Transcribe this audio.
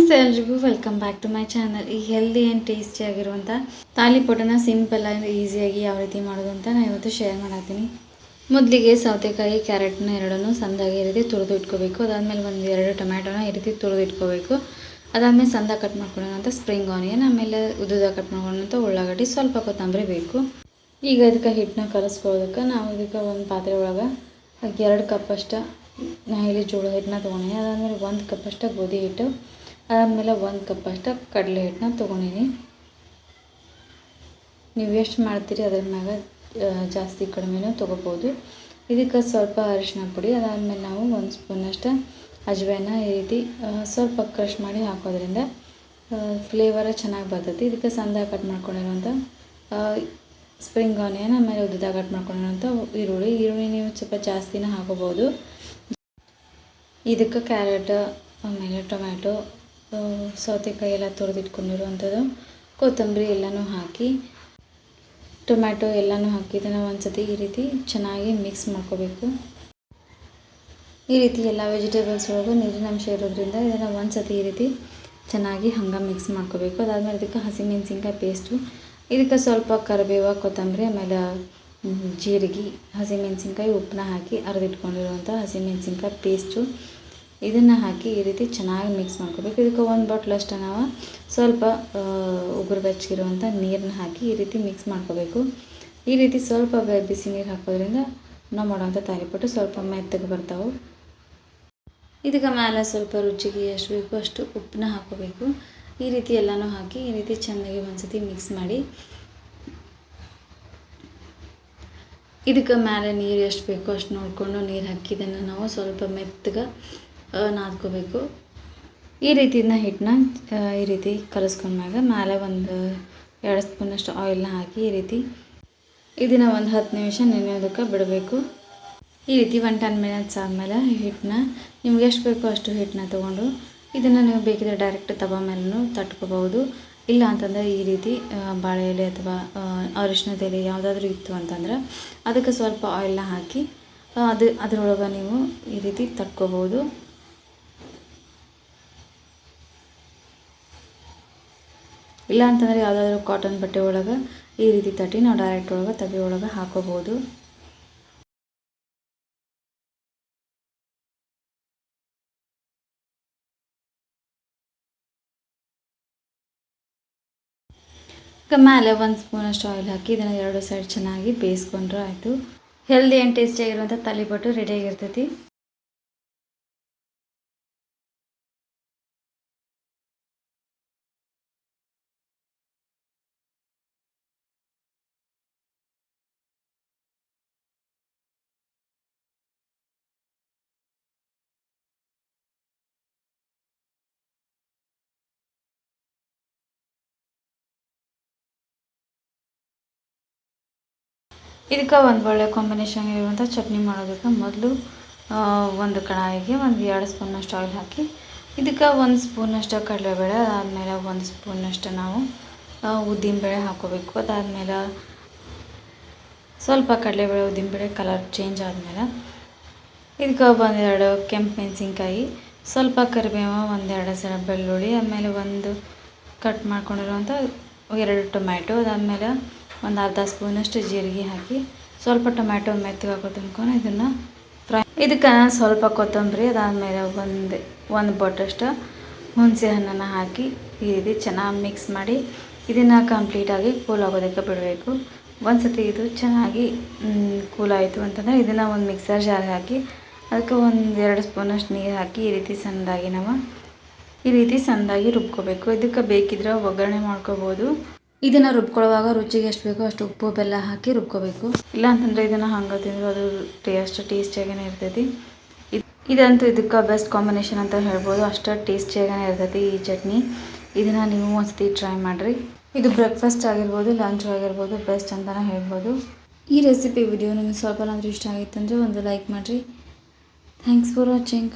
ನಮಸ್ತೆ ಎಲ್ರಿಗೂ, welcome back to my channel. ಈ ಹೆಲ್ದಿ ಆ್ಯಂಡ್ ಟೇಸ್ಟಿ ಆಗಿರುವಂಥ ತಾಲಿಪಟ್ಟನ್ನು ಸಿಂಪಲ್ ಆಗಿ ಈಸಿಯಾಗಿ ಯಾವ ರೀತಿ ಮಾಡೋದು ಅಂತ ನಾನು ಇವತ್ತು ಶೇರ್ ಮಾಡತ್ತೀನಿ. ಮೊದಲಿಗೆ ಸೌತೆಕಾಯಿ, ಕ್ಯಾರೆಟ್ನ ಎರಡನ್ನೂ ಸಣ್ಣದಾಗಿ ಈ ರೀತಿ ತುರಿದು ಇಟ್ಕೋಬೇಕು. ಅದಾದಮೇಲೆ ಒಂದು 2 ಟೊಮ್ಯಾಟೋನ ಈ ರೀತಿ ತುರಿದು ಇಟ್ಕೋಬೇಕು. ಅದಾದಮೇಲೆ ಸಣ್ಣದಾಗಿ ಕಟ್ ಮಾಡ್ಕೊಳ್ಳೋಂಥ ಸ್ಪ್ರಿಂಗ್ ಆನಿಯನ್, ಆಮೇಲೆ ಉದ್ದುದಾಗಿ ಕಟ್ ಮಾಡ್ಕೊಳ್ಳೋಂಥ ಉಳ್ಳಾಗಡ್ಡಿ, ಸ್ವಲ್ಪ ಕೊತ್ತಂಬರಿ ಬೇಕು. ಈಗ ಇದಕ್ಕೆ ಹಿಟ್ಟನ್ನ ಕಲಿಸ್ಕೊಳ್ಳೋದಕ್ಕೆ ನಾವು ಇದಕ್ಕೆ ಒಂದು ಪಾತ್ರೆ ಒಳಗೆ 2 ಕಪ್ಪಷ್ಟು ನಾನು ಇಲ್ಲಿ ಜೋಳದ ಹಿಟ್ಟನ್ನ ತೊಗೊಂಡಿನಿ. ಅದಾದಮೇಲೆ 1 ಕಪ್ಪಷ್ಟು ಗೋಧಿ ಹಿಟ್ಟು, ಅದಾದಮೇಲೆ 1 ಕಪ್ಪಷ್ಟು ಕಡಲೆ ಹಿಟ್ಟನ್ನ ತೊಗೊಂಡಿನಿ. ನೀವು ಎಷ್ಟು ಮಾಡ್ತೀರಿ ಅದ್ರ ಮ್ಯಾಗ ಜಾಸ್ತಿ ಕಡಿಮೆನೂ ತೊಗೋಬೋದು. ಇದಕ್ಕೆ ಸ್ವಲ್ಪ ಅರಿಶಿನ ಪುಡಿ, ಅದಾದಮೇಲೆ ನಾವು 1 ಸ್ಪೂನಷ್ಟು ಅಜ್ವಾನ ಈ ರೀತಿ ಸ್ವಲ್ಪ ಕ್ರಷ್ ಮಾಡಿ ಹಾಕೋದ್ರಿಂದ ಫ್ಲೇವರ ಚೆನ್ನಾಗಿ ಬರ್ತೈತಿ. ಇದಕ್ಕೆ ಸಣ್ಣದಾಗಿ ಕಟ್ ಮಾಡ್ಕೊಂಡಿರೋಂಥ ಸ್ಪ್ರಿಂಗ್ ಆನಿಯನ್, ಆಮೇಲೆ ಉದ್ದುದಾಗಿ ಕಟ್ ಮಾಡ್ಕೊಂಡಿರೋಂಥ ಈರುಳ್ಳಿ ನೀವು ಸ್ವಲ್ಪ ಜಾಸ್ತಿನೇ ಹಾಕೋಬೋದು. ಇದಕ್ಕೆ ಕ್ಯಾರೆಟ್, ಆಮೇಲೆ ಟೊಮ್ಯಾಟೊ, ಸೌತೆಕಾಯಿ ಎಲ್ಲ ತುರಿದಿಟ್ಕೊಂಡಿರುವಂಥದ್ದು, ಕೊತ್ತಂಬರಿ ಎಲ್ಲನೂ ಹಾಕಿ, ಟೊಮ್ಯಾಟೊ ಎಲ್ಲನೂ ಹಾಕಿ ಇದನ್ನು ಒಂದು ಸತಿ ಈ ರೀತಿ ಚೆನ್ನಾಗಿ ಮಿಕ್ಸ್ ಮಾಡ್ಕೋಬೇಕು. ಈ ರೀತಿ ಎಲ್ಲ ವೆಜಿಟೇಬಲ್ಸ್ ಒಳಗೂ ನೀರಿನ ಅಂಶ ಇರೋದ್ರಿಂದ ಇದನ್ನು ಒಂದು ಸತಿ ಈ ರೀತಿ ಚೆನ್ನಾಗಿ ಹಂಗೆ ಮಿಕ್ಸ್ ಮಾಡ್ಕೋಬೇಕು. ಅದಾದಮೇಲೆ ಇದಕ್ಕೆ ಹಸಿಮೆಣಸಿನ್ಕಾಯಿ ಪೇಸ್ಟು, ಇದಕ್ಕೆ ಸ್ವಲ್ಪ ಕರಿಬೇವು, ಕೊತ್ತಂಬರಿ, ಆಮೇಲೆ ಜೀರಿಗೆ, ಹಸಿಮೆಣಸಿನ್ಕಾಯಿ, ಉಪ್ಪನ್ನ ಹಾಕಿ ಅರೆದಿಟ್ಕೊಂಡಿರುವಂಥ ಹಸಿಮೆಣಸಿನ್ಕಾಯಿ ಪೇಸ್ಟು ಇದನ್ನು ಹಾಕಿ ಈ ರೀತಿ ಚೆನ್ನಾಗಿ ಮಿಕ್ಸ್ ಮಾಡ್ಕೋಬೇಕು. ಇದಕ್ಕೆ 1 ಬಾಟ್ಲಷ್ಟು ನಾವು ಸ್ವಲ್ಪ ಉಗುರು ಬೆಚ್ಚಗಿರುವಂಥ ನೀರನ್ನ ಹಾಕಿ ಈ ರೀತಿ ಮಿಕ್ಸ್ ಮಾಡ್ಕೋಬೇಕು. ಈ ರೀತಿ ಸ್ವಲ್ಪ ಬಿಸಿ ನೀರು ಹಾಕೋದ್ರಿಂದ ನಾವು ಮಾಡೋವಂಥ ತಾಲಿಪಟ್ಟು ಸ್ವಲ್ಪ ಮೆತ್ತಗೆ ಬರ್ತಾವೆ. ಇದಕ್ಕೆ ಮೇಲೆ ಸ್ವಲ್ಪ ರುಚಿಗೆ ಎಷ್ಟು ಬೇಕು ಅಷ್ಟು ಉಪ್ಪನ್ನ ಹಾಕೋಬೇಕು. ಈ ರೀತಿ ಎಲ್ಲನೂ ಹಾಕಿ ಈ ರೀತಿ ಚೆನ್ನಾಗಿ ಒಂದು ಸತಿ ಮಿಕ್ಸ್ ಮಾಡಿ, ಇದಕ್ಕೆ ಮೇಲೆ ನೀರು ಎಷ್ಟು ಬೇಕೋ ಅಷ್ಟು ನೋಡಿಕೊಂಡು ನೀರು ಹಾಕಿ ಇದನ್ನು ನಾವು ಸ್ವಲ್ಪ ಮೆತ್ತಗೆ ನಾದ್ಕೋಬೇಕು. ಈ ರೀತಿನ ಹಿಟ್ಟನ್ನ ಈ ರೀತಿ ಕಲಿಸ್ಕೊಂಡಾಗ ಮೇಲೆ ಒಂದು 2 ಸ್ಪೂನಷ್ಟು ಆಯಿಲ್ನ ಹಾಕಿ ಈ ರೀತಿ ಇದನ್ನು ಒಂದು 10 ನಿಮಿಷ ನೆನೆಯೋದಕ್ಕೆ ಬಿಡಬೇಕು. ಈ ರೀತಿ 1-10 ಮಿನಿಟ್ಸ್ ಆದಮೇಲೆ ಹಿಟ್ಟನ್ನ ನಿಮ್ಗೆ ಎಷ್ಟು ಬೇಕೋ ಅಷ್ಟು ಹಿಟ್ಟನ್ನ ತೊಗೊಂಡು ಇದನ್ನು ನೀವು ಬೇಕಿದ್ರೆ ಡೈರೆಕ್ಟ್ ತವಾ ಮೇಲೂ ತಟ್ಕೋಬೋದು. ಇಲ್ಲ ಅಂತಂದರೆ ಈ ರೀತಿ ಬಾಳೆ ಎಲೆ ಅಥವಾ ಅರಿಶಿಣದ ಎಲೆ ಯಾವುದಾದ್ರೂ ಇತ್ತು ಅಂತಂದ್ರೆ ಅದಕ್ಕೆ ಸ್ವಲ್ಪ ಆಯಿಲ್ನ ಹಾಕಿ ಅದರೊಳಗೆ ನೀವು ಈ ರೀತಿ ತಟ್ಕೋಬೋದು. ಇಲ್ಲ ಅಂತಂದರೆ ಯಾವುದಾದ್ರೂ ಕಾಟನ್ ಬಟ್ಟೆ ಒಳಗೆ ಈ ರೀತಿ ತಟ್ಟಿ ನಾವು ಡೈರೆಕ್ಟ್ ಒಳಗೆ ತವೆ ಒಳಗೆ ಹಾಕೋಬೋದು. ಮೇಲೆ 1 ಸ್ಪೂನಷ್ಟು ಆಯಿಲ್ ಹಾಕಿ ಇದನ್ನು 2 ಸೈಡ್ ಚೆನ್ನಾಗಿ ಬೇಯಿಸ್ಕೊಂಡ್ರೆ ಆಯಿತು. ಹೆಲ್ದಿ ಆ್ಯಂಡ್ ಟೇಸ್ಟಿಯಾಗಿರುವಂಥ ತಾಲಿಪಟ್ಟು ರೆಡಿಯಾಗಿರ್ತೈತಿ. ಇದಕ್ಕೆ ಒಂದು ಒಳ್ಳೆ ಕಾಂಬಿನೇಷನ್ ಇರುವಂಥ ಚಟ್ನಿ ಮಾಡೋದಕ್ಕೆ ಮೊದಲು ಒಂದು ಕಡಾಯಿಗೆ 2 ಸ್ಪೂನಷ್ಟು ಆಯಿಲ್ ಹಾಕಿ ಇದಕ್ಕೆ 1 ಸ್ಪೂನಷ್ಟು ಕಡಲೆಬೇಳೆ, ಅದಾದಮೇಲೆ 1 ಸ್ಪೂನಷ್ಟು ನಾವು ಉದ್ದಿನಬೇಳೆ ಹಾಕೋಬೇಕು. ಅದಾದಮೇಲೆ ಸ್ವಲ್ಪ ಕಡಲೆಬೇಳೆ, ಉದ್ದಿನಬೇಳೆ ಕಲರ್ ಚೇಂಜ್ ಆದಮೇಲೆ ಇದಕ್ಕೆ 1-2 ಕೆಂಪು ಮೆಣಸಿನ್ಕಾಯಿ, ಸ್ವಲ್ಪ ಕರಿಬೇವು, 1-2 ಸಲ ಬೆಳ್ಳುಳ್ಳಿ, ಆಮೇಲೆ 1 ಕಟ್ ಮಾಡ್ಕೊಂಡಿರುವಂಥ 2 ಟೊಮ್ಯಾಟೊ, ಅದಾದಮೇಲೆ ಒಂದು ಅರ್ಧ ಸ್ಪೂನಷ್ಟು ಜೀರಿಗೆ ಹಾಕಿ ಸ್ವಲ್ಪ ಟೊಮ್ಯಾಟೊ ಮೆತ್ತಗೆ ಹಾಕೋ ತನಕ ಇದನ್ನು ಫ್ರೈ. ಇದಕ್ಕೆ ಸ್ವಲ್ಪ ಕೊತ್ತಂಬರಿ, ಅದಾದಮೇಲೆ ಒಂದು ಬೊಟ್ಟಷ್ಟು ಹುಣಸೆ ಹಣ್ಣನ್ನು ಹಾಕಿ ಈ ರೀತಿ ಚೆನ್ನಾಗಿ ಮಿಕ್ಸ್ ಮಾಡಿ ಇದನ್ನು ಕಂಪ್ಲೀಟಾಗಿ ಕೂಲ್ ಆಗೋದಕ್ಕೆ ಬಿಡಬೇಕು. ಒಂದು ಸತಿ ಇದು ಚೆನ್ನಾಗಿ ಕೂಲ್ ಆಯಿತು ಅಂತಂದರೆ ಇದನ್ನು ಒಂದು ಮಿಕ್ಸರ್ ಜಾರ್ಗೆ ಹಾಕಿ ಅದಕ್ಕೆ 1-2 ಸ್ಪೂನಷ್ಟು ನೀರು ಹಾಕಿ ಈ ರೀತಿ ಸಣ್ಣದಾಗಿ ರುಬ್ಕೋಬೇಕು. ಇದಕ್ಕೆ ಬೇಕಿದ್ರೆ ಒಗ್ಗರಣೆ ಮಾಡ್ಕೋಬೋದು. ಇದನ್ನು ರುಬ್ಕೊಳ್ಳುವಾಗ ರುಚಿಗೆ ಎಷ್ಟು ಬೇಕೋ ಅಷ್ಟು ಉಪ್ಪು ಬೆಲ್ಲ ಹಾಕಿ ರುಬ್ಕೋಬೇಕು. ಇಲ್ಲ ಅಂತಂದರೆ ಇದನ್ನು ಹಂಗೆ ತಿಂದರೂ ಅದು ಟೇಸ್ಟಿಯಾಗೇ ಇರ್ತೈತಿ. ಇದಂತೂ ಇದಕ್ಕೆ ಬೆಸ್ಟ್ ಕಾಂಬಿನೇಷನ್ ಅಂತ ಹೇಳ್ಬೋದು. ಅಷ್ಟು ಟೇಸ್ಟಿಯಾಗೇ ಇರ್ತೈತಿ ಈ ಚಟ್ನಿ. ಇದನ್ನು ನೀವು ಒಂದ್ಸತಿ ಟ್ರೈ ಮಾಡಿರಿ. ಇದು ಬ್ರೇಕ್ಫಾಸ್ಟ್ ಆಗಿರ್ಬೋದು, ಲಂಚ್ ಆಗಿರ್ಬೋದು, ಬೆಸ್ಟ್ ಅಂತಲೇ ಹೇಳ್ಬೋದು. ಈ ರೆಸಿಪಿ ವಿಡಿಯೋ ನಿಮಗೆ ಸ್ವಲ್ಪನಾದರೂ ಇಷ್ಟ ಆಗಿತ್ತಂದರೆ ಒಂದು ಲೈಕ್ ಮಾಡಿರಿ. Thanks for watching.